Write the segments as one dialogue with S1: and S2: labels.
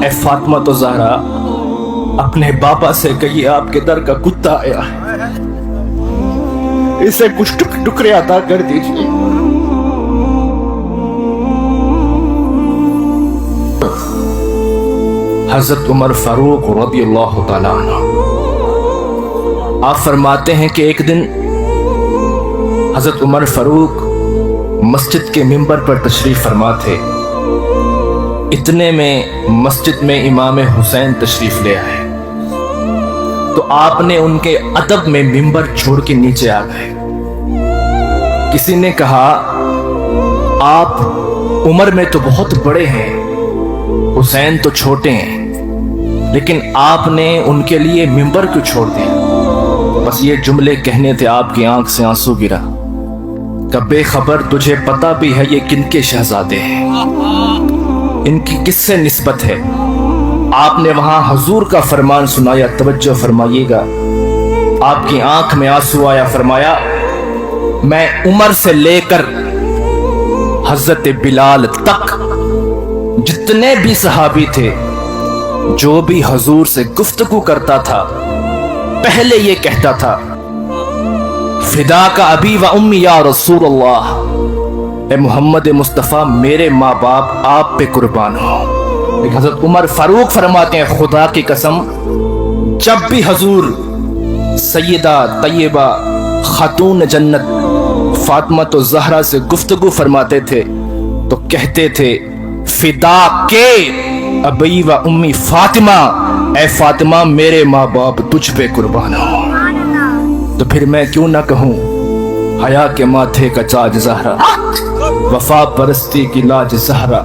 S1: اے فاطمہ تو زہرا، اپنے باپا سے کہیے آپ کے در کا کتا آیا ہے، اسے کچھ ٹکڑے عطا کر دیجیے۔ حضرت عمر فاروق رضی اللہ تعالیٰ عنہ آپ فرماتے ہیں کہ ایک دن حضرت عمر فاروق مسجد کے منبر پر تشریف فرما تھے، اتنے میں مسجد میں امام حسین تشریف لے آئے تو آپ نے ان کے ادب میں منبر چھوڑ کے نیچے آ گئے۔ کسی نے کہا آپ عمر میں تو بہت بڑے ہیں، حسین تو چھوٹے ہیں، لیکن آپ نے ان کے لیے منبر کیوں چھوڑ دیا؟ بس یہ جملے کہنے تھے، آپ کی آنکھ سے آنسو گرا کہ بے خبر تجھے پتا بھی ہے یہ کن کے شہزادے ہیں، ان کی کس سے نسبت ہے؟ آپ نے وہاں حضور کا فرمان سنایا، توجہ فرمائیے گا، آپ کی آنکھ میں آنسو آیا، فرمایا میں عمر سے لے کر حضرت بلال تک جتنے بھی صحابی تھے، جو بھی حضور سے گفتگو کرتا تھا پہلے یہ کہتا تھا فدا کا ابی و امی یا رسول اللہ، اے محمد مصطفیٰ میرے ماں باپ آپ پہ قربان ہو۔ لیکن حضرت عمر فاروق فرماتے ہیں خدا کی قسم، جب بھی حضور سیدہ طیبہ خاتون جنت فاطمہ تو زہرا سے گفتگو فرماتے تھے تو کہتے تھے فدا کے ابی و امی فاطمہ، اے فاطمہ میرے ماں باپ تجھ پہ قربان ہو۔ تو پھر میں کیوں نہ کہوں حیا کے ماتھے کا تاج زہرا، وفا پرستی کی لاج زہرا،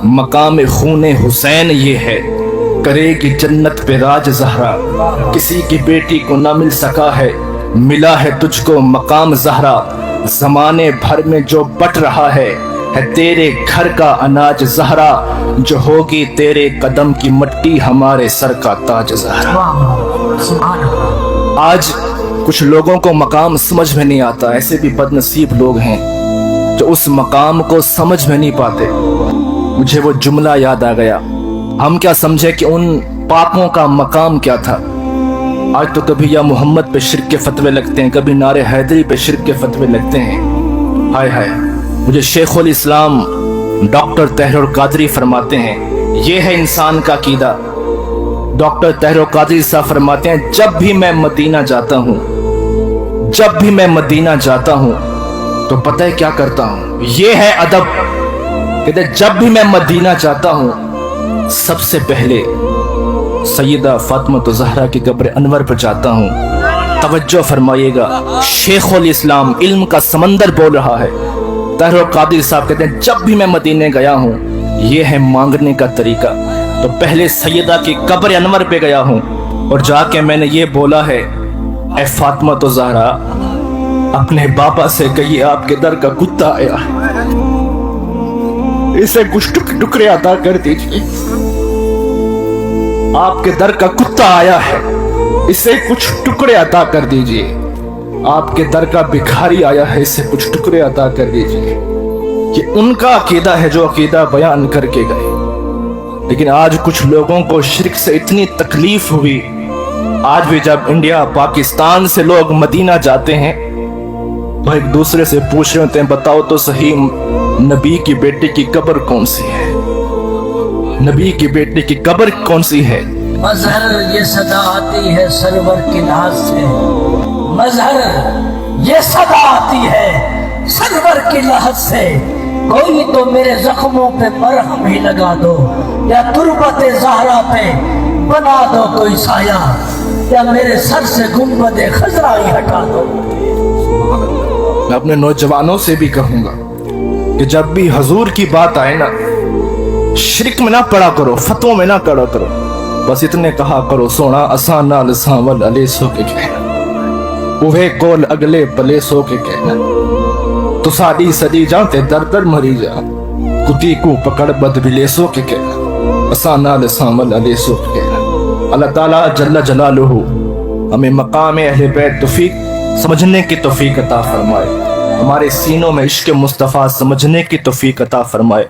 S1: مقام خون حسین یہ ہے، کرے گی جنت پہ راج زہرا، کسی کی بیٹی کو نہ مل سکا ہے، ملا ہے تجھ کو مقام زہرا، زمانے بھر میں جو بٹ رہا ہے تیرے گھر کا اناج زہرا، جو ہوگی تیرے قدم کی مٹی ہمارے سر کا تاج زہرا۔ آج کچھ لوگوں کو مقام سمجھ میں نہیں آتا، ایسے بھی بد نصیب لوگ ہیں جو اس مقام کو سمجھ میں نہیں پاتے۔ مجھے وہ جملہ یاد آ گیا، ہم کیا سمجھے کہ ان پاکوں کا مقام کیا تھا۔ آج تو کبھی یا محمد پہ شرک کے فتوے لگتے ہیں، کبھی نعرہ حیدری پہ شرک کے فتوے لگتے ہیں۔ ہائے ہائے، مجھے شیخ الاسلام ڈاکٹر طاہر القادری فرماتے ہیں یہ ہے انسان کا عقیدہ۔ ڈاکٹر طاہر القادری صاحب فرماتے ہیں جب بھی میں مدینہ جاتا ہوں، جب بھی میں مدینہ جاتا ہوں تو پتہ ہے کیا کرتا ہوں، یہ ہے ادب، کہتے ہیں جب بھی میں مدینہ جاتا ہوں سب سے پہلے سیدہ فاطمہ زہرا کی قبر انور پر جاتا ہوں۔ توجہ فرمائیے گا، شیخ الاسلام علم کا سمندر بول رہا ہے۔ طاہر القادری صاحب کہتے ہیں جب بھی میں مدینے گیا ہوں یہ ہے مانگنے کا طریقہ، تو پہلے سیدہ کی قبر انور پہ گیا ہوں اور جا کے میں نے یہ بولا ہے اے فاطمہ تو زہرا، اپنے باپا سے کہیے آپ کے در کا کتا آیا ہے، اسے کچھ ٹکڑے عطا کر دیجیے۔ آپ کے در کا کتا آیا ہے، اسے کچھ ٹکڑے عطا کر دیجیے۔ آپ کے در کا بھکاری آیا ہے، اسے کچھ ٹکڑے عطا کر دیجیے۔ یہ ان کا عقیدہ ہے جو عقیدہ بیان کر کے گئے، لیکن آج کچھ لوگوں کو شرک سے اتنی تکلیف ہوئی، آج بھی جب انڈیا پاکستان سے لوگ مدینہ جاتے ہیں تو ایک دوسرے سے پوچھ رہے ہوتے ہیں بتاؤ تو صحیح نبی کی بیٹی کی قبر کون سی ہے، نبی کی بیٹی کی قبر کون سی ہے؟
S2: مظہر یہ صدا آتی ہے سرور کی ناز سے، مظہر یہ صدا آتی ہے سرور کی لحظ سے، کوئی تو میرے زخموں پہ مرہم ہی لگا دو، یا تربت زہرا پہ بنا دو کوئی سایہ، یا میرے سر سے گنبد خضرا ہی ہٹا دو۔
S1: میں اپنے نوجوانوں سے بھی کہوں گا کہ جب بھی حضور کی بات آئے نا، شرک میں نہ پڑا کرو، فتووں میں نہ پڑا کرو، بس اتنے کہا کرو سونا آسان نال ساول علی سو کے کہنا، اوہے کول اگلے پلے سو کے کہنا، تو ساڑی سڑی جانتے در در مری جا، کتی کو پکڑ بد بلے سو کے کہنا، آسان نال ساول علی سو کے کہنا۔ اللہ تعالیٰ جل جلالہ ہمیں مقام اہل بیت توفیق سمجھنے کی توفیق عطا فرمائے، ہمارے سینوں میں عشق مصطفیٰ سمجھنے کی توفیق عطا فرمائے۔